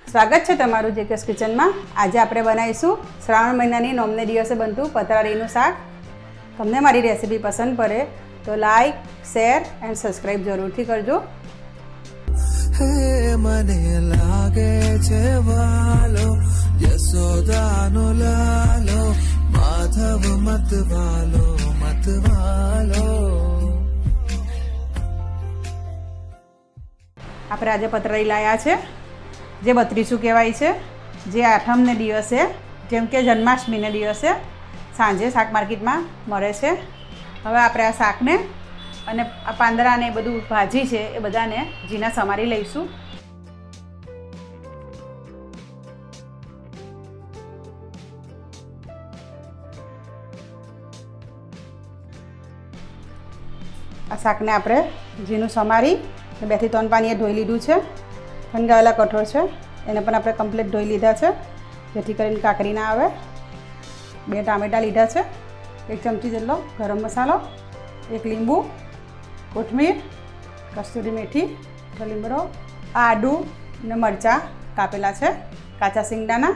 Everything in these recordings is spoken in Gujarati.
સ્વાગત છે તમારું જેકેસ કિચનમાં। આજે આપણે બનાવીશું શ્રાવણ મહિનાની નોમને દિવસે બનતું પતરાળીનું શાક। તમને મારી રેસીપી પસંદ પડે તો લાઈક, શેર એન્ડ સબસ્ક્રાઇબ જરૂરથી કરજો। મને લાગે છે વાલો યશોદાનો લાલો માધવ મત વાલો મત વાલો। આપણે આજે પતરાળી લાયા છે જે 32 કહેવાય છે, જે આઠમને દિવસે જેમ કે જન્માષ્ટમીને દિવસે સાંજે શાક માર્કેટમાં મળે છે। હવે આપણે આ શાકને અને આ પાંદડાને બધું ભાજી છે એ બધાને ઝીણા સમારી લઈશું। આ શાકને આપણે ઝીણું સમારી 2 થી 3 પાણીએ ધોઈ લીધું છે। ફણગાવેલા કઠોળ છે એને પણ આપણે કમ્પ્લીટ ધોઈ લીધા છે જેથી કરીને કાકરી ના આવે। 2 ટામેટા લીધા છે, 1 ચમચી જેટલો ગરમ મસાલો, 1 લીંબુ, કોથમીર, કસ્તુરી મેથી, લીમડો, આદુ અને મરચાં કાપેલા છે, કાચા સિંગદાણા,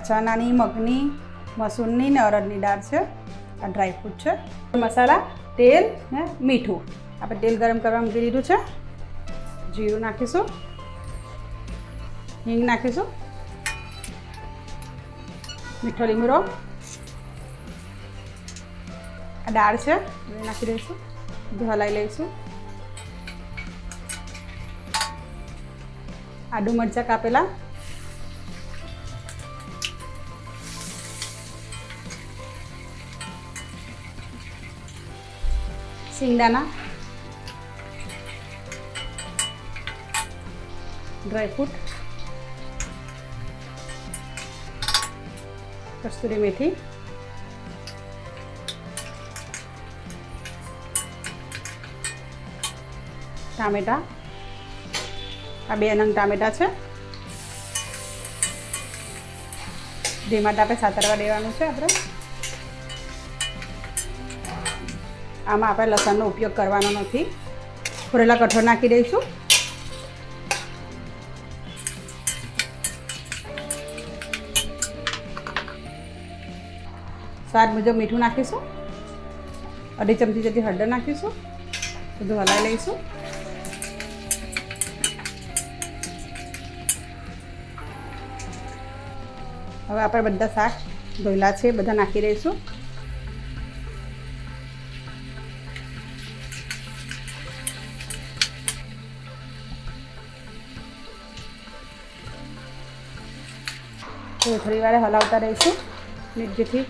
ચણાની, મગની, મસૂરની ને અડદની દાળ છે, આ ડ્રાયફ્રૂટ છે, મસાલા, તેલ ને મીઠું। આપણે તેલ ગરમ કરવા મૂકી દીધું છે। જીરું નાખીશું, હિંગ નાખીશું, મીઠો લીમડો, આ દાળ છે એ નાખી દઈશું, બધું હલાવી લઈશું। આદુ મરચાં કાપેલા, સિંગદાણા, ડ્રાયફ્રૂટ, કસ્તુરી મેથી, ટામેટા, આ 2 નંગ ટામેટા છે, ધીમા તાપે સાતરવા દેવાનું છે। આમાં આપણે લસણનો ઉપયોગ કરવાનો નથી। ફોરેલા કઠોળ નાખી દઈશું, સ્વાદ મુજબ મીઠું નાખીશું, 2 ચમચી જેટલી હળદર નાખીશું, બધું હલાવી લઈશું। હવે આપણે બધા શાક ધોયેલા છે બધા નાખી દઈશું। થોડી વાર હલાવતા રહીશું જેથી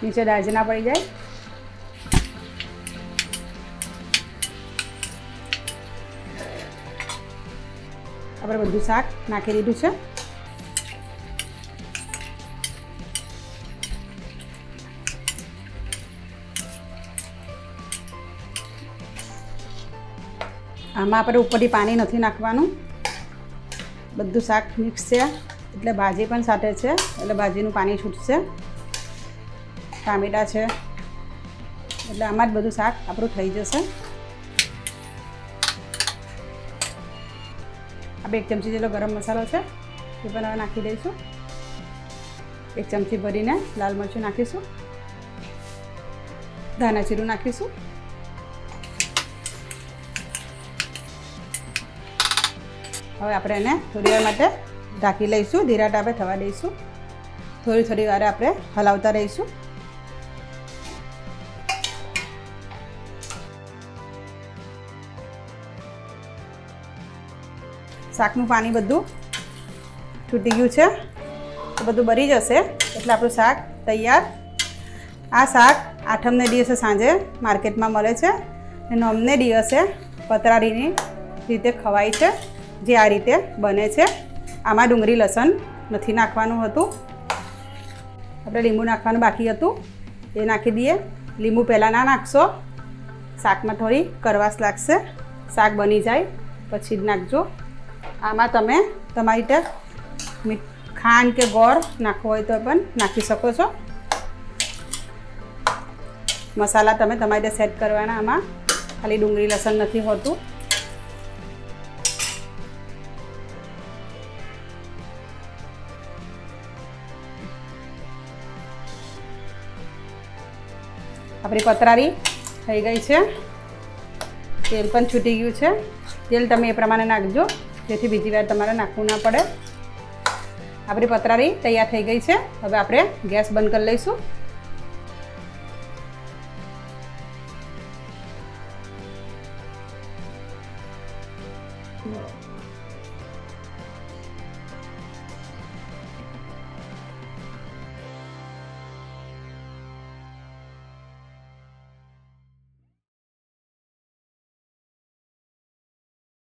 નીચે દાજ ના પડી જાય। આપણે બધું શાક નાખી દીધું છે। આમાં આપણે ઉપરથી પાણી નથી નાખવાનું, બધું શાક મિક્સ છે એટલે ભાજી પણ સાથે છે એટલે ભાજીનું પાણી છૂટશે। ટામેટા છે એટલે આમાં જ બધું શાક આપણું થઈ જશે। આ 1 ચમચી જેટલો ગરમ મસાલો છે એ પણ હવે નાખી દઈશું। 1 ચમચી ભરીને લાલ મરચું નાખીશું, ધાણા જીરું નાખીશું, હવે આપણે એને થોડી વાર માટે ઢાંકી લઈશું, ધીરા તાપે થવા દઈશું। થોડી વાર આપણે હલાવતા રહીશું। શાકનું પાણી બધું છૂટી ગયું છે તો બધું બળી જશે એટલે આપણું શાક તૈયાર। આ શાક આઠમને દિવસે સાંજે માર્કેટમાં મળે છે અને નોમને દિવસે પતરાળીની રીતે ખવાય છે, જે આ રીતે બને છે। આમાં ડુંગળી લસણ નથી નાખવાનું હતું, આપણે લીંબુ નાખવાનું બાકી હતું એ નાખી દઈએ। લીંબુ પહેલાં ના નાખશો, શાકમાં થોડી કડવાશ લાગશે, શાક બની જાય પછી જ નાખજો। આમાં તમે તમારી રીતે ખાંડ કે ગોળ નાખવો હોય તો પણ નાખી શકો છો। મસાલા તમે તમારી રીતે સેટ કરવાના, આમાં ખાલી ડુંગળી લસણ નથી હોતું। આપણી પતરાળી થઈ ગઈ છે, તેલ પણ છૂટી ગયું છે। તેલ તમે એ પ્રમાણે નાખજો જેથી બીજી વાર તમારે નાખવું ના પડે। આપણી પતરાળી તૈયાર થઈ ગઈ છે। હવે આપણે ગેસ બંધ કરી લઈશું।